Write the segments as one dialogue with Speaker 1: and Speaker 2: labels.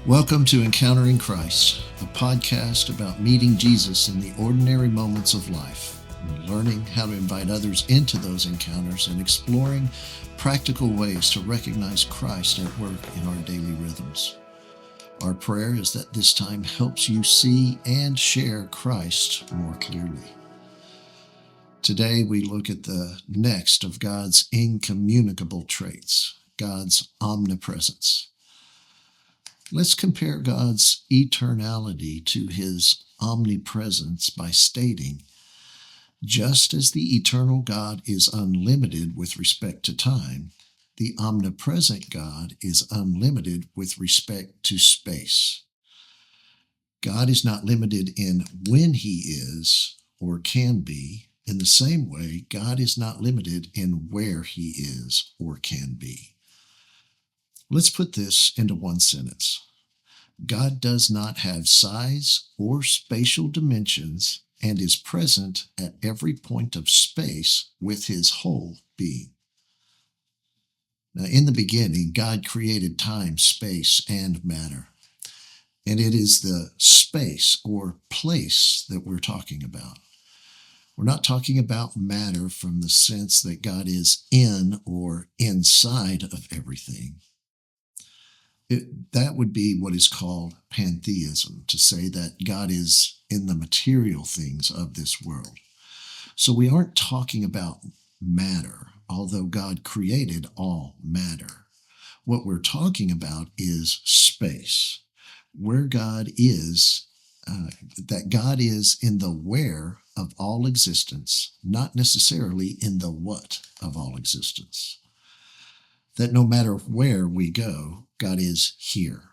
Speaker 1: Welcome to Encountering Christ, a podcast about meeting Jesus in the ordinary moments of life, and learning how to invite others into those encounters and exploring practical ways to recognize Christ at work in our daily rhythms. Our prayer is that this time helps you see and share Christ more clearly. Today we look at the next of God's incommunicable traits, God's omnipresence. Let's compare God's eternality to his omnipresence by stating, just as the eternal God is unlimited with respect to time, the omnipresent God is unlimited with respect to space. God is not limited in when he is or can be. In the same way, God is not limited in where he is or can be. Let's put this into one sentence. God does not have size or spatial dimensions and is present at every point of space with his whole being. Now, in the beginning, God created time, space, and matter. And it is the space or place that we're talking about. We're not talking about matter from the sense that God is in or inside of everything. That would be what is called pantheism, to say that God is in the material things of this world. So we aren't talking about matter, although God created all matter. What we're talking about is space, where God is, that God is in the where of all existence, not necessarily in the what of all existence. That no matter where we go, God is here.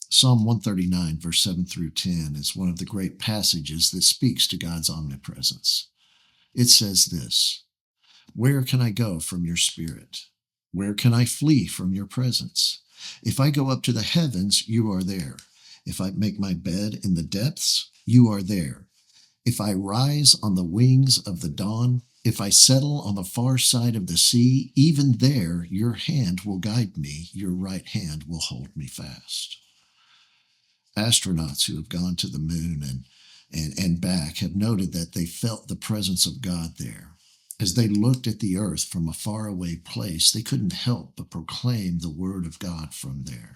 Speaker 1: Psalm 139, verse 7 through 10 is one of the great passages that speaks to God's omnipresence. It says this, "Where can I go from your spirit? Where can I flee from your presence? If I go up to the heavens, you are there. If I make my bed in the depths, you are there. If I rise on the wings of the dawn, if I settle on the far side of the sea, even there your hand will guide me, your right hand will hold me fast." Astronauts who have gone to the moon and back have noted that they felt the presence of God there. As they looked at the earth from a faraway place, they couldn't help but proclaim the word of God from there.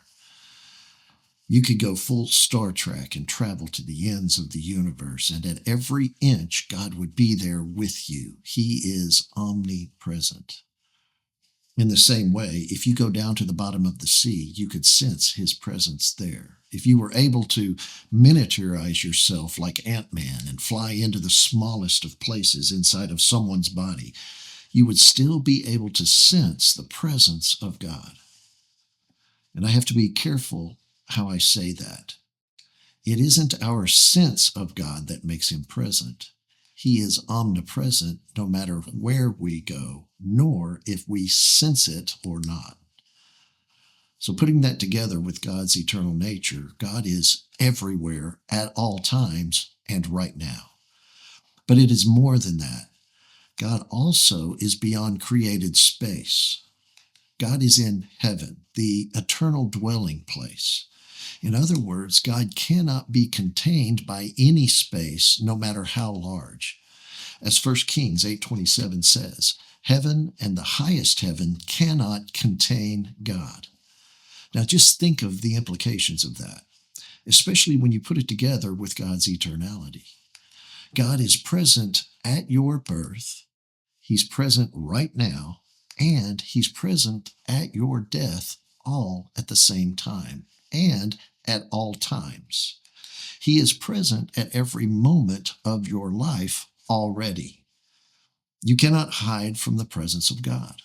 Speaker 1: You could go full Star Trek and travel to the ends of the universe, and at every inch, God would be there with you. He is omnipresent. In the same way, if you go down to the bottom of the sea, you could sense his presence there. If you were able to miniaturize yourself like Ant-Man and fly into the smallest of places inside of someone's body, you would still be able to sense the presence of God. And I have to be careful how I say that. It isn't our sense of God that makes him present. He is omnipresent no matter where we go, nor if we sense it or not. So putting that together with God's eternal nature, God is everywhere at all times and right now. But it is more than that. God also is beyond created space. God is in heaven, the eternal dwelling place. In other words, God cannot be contained by any space, no matter how large. As 1 Kings 8:27 says, heaven and the highest heaven cannot contain God. Now just think of the implications of that, especially when you put it together with God's eternality. God is present at your birth, he's present right now, and he's present at your death all at the same time and at all times. He is present at every moment of your life already. You cannot hide from the presence of God.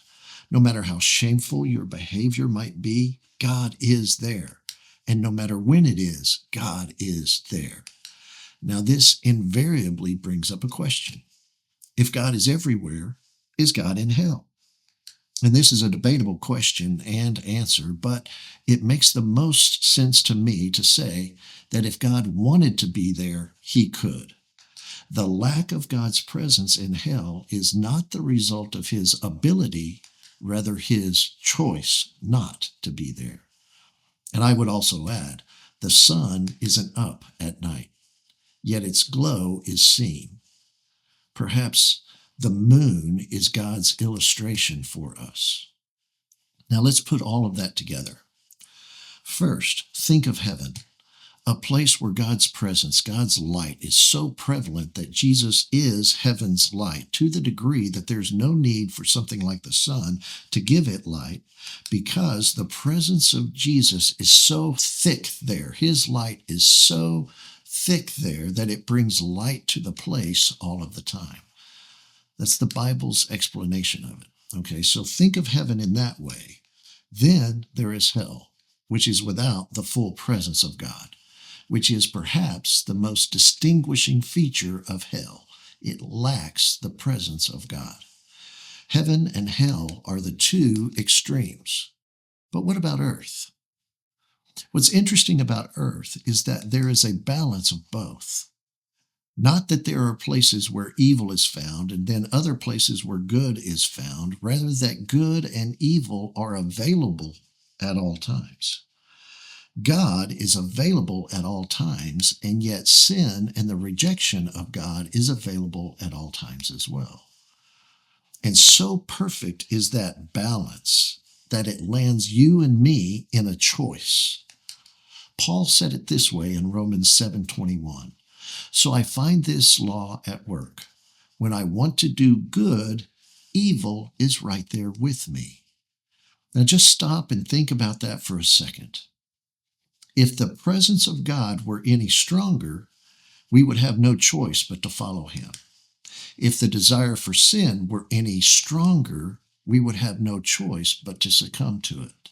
Speaker 1: No matter how shameful your behavior might be, God is there. And no matter when it is, God is there. Now, this invariably brings up a question. If God is everywhere, is God in hell? And this is a debatable question and answer, but it makes the most sense to me to say that if God wanted to be there, he could. The lack of God's presence in hell is not the result of his ability, rather his choice not to be there. And I would also add, The sun isn't up at night, yet its glow is seen. Perhaps the moon is God's illustration for us. Now let's put all of that together. First, think of heaven, a place where God's presence, God's light is so prevalent that Jesus is heaven's light to the degree that there's no need for something like the sun to give it light because the presence of Jesus is so thick there. His light is so thick there that it brings light to the place all of the time. That's the Bible's explanation of it. Okay, so think of heaven in that way. Then there is hell, which is without the full presence of God, which is perhaps the most distinguishing feature of hell. It lacks the presence of God. Heaven and hell are the two extremes. But what about earth? What's interesting about earth is that there is a balance of both. Not that there are places where evil is found and then other places where good is found, rather that good and evil are available at all times. God is available at all times, and yet sin and the rejection of God is available at all times as well. And so perfect is that balance that it lands you and me in a choice. Paul said it this way in Romans 7:21. So I find this law at work. When I want to do good, evil is right there with me. Now just stop and think about that for a second. If the presence of God were any stronger, we would have no choice but to follow him. If the desire for sin were any stronger, we would have no choice but to succumb to it.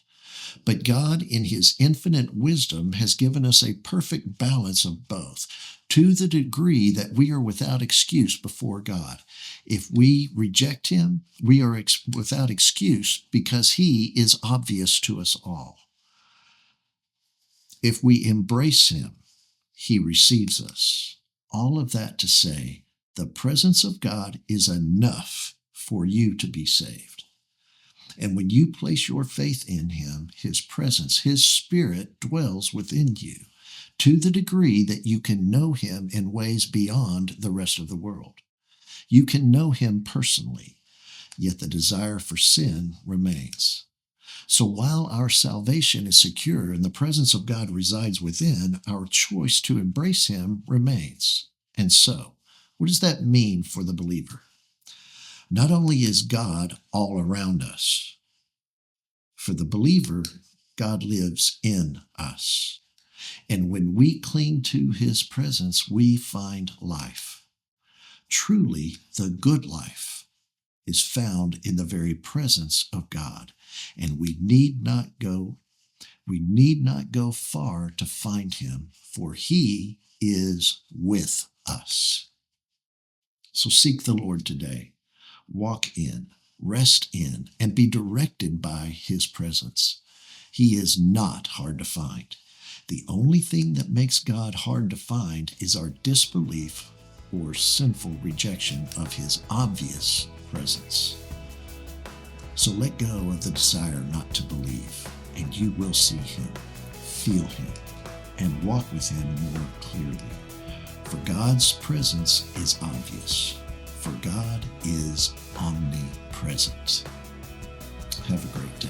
Speaker 1: But God, in his infinite wisdom, has given us a perfect balance of both, to the degree that we are without excuse before God. If we reject him, we are without excuse because he is obvious to us all. If we embrace him, he receives us. All of that to say, the presence of God is enough for you to be saved. And when you place your faith in him, his presence, his spirit dwells within you to the degree that you can know him in ways beyond the rest of the world. You can know him personally, yet the desire for sin remains. So while our salvation is secure and the presence of God resides within, our choice to embrace him remains. And so, what does that mean for the believer? Not only is God all around us, for the believer, God lives in us. And when we cling to his presence, we find life. Truly, the good life is found in the very presence of God. And we need not go far to find him, for he is with us. So seek the Lord today. Walk in, rest in, and be directed by his presence. He is not hard to find. The only thing that makes God hard to find is our disbelief or sinful rejection of his obvious presence. So let go of the desire not to believe, and you will see him, feel him, and walk with him more clearly. For God's presence is obvious, for God is omnipresent. Have a great day.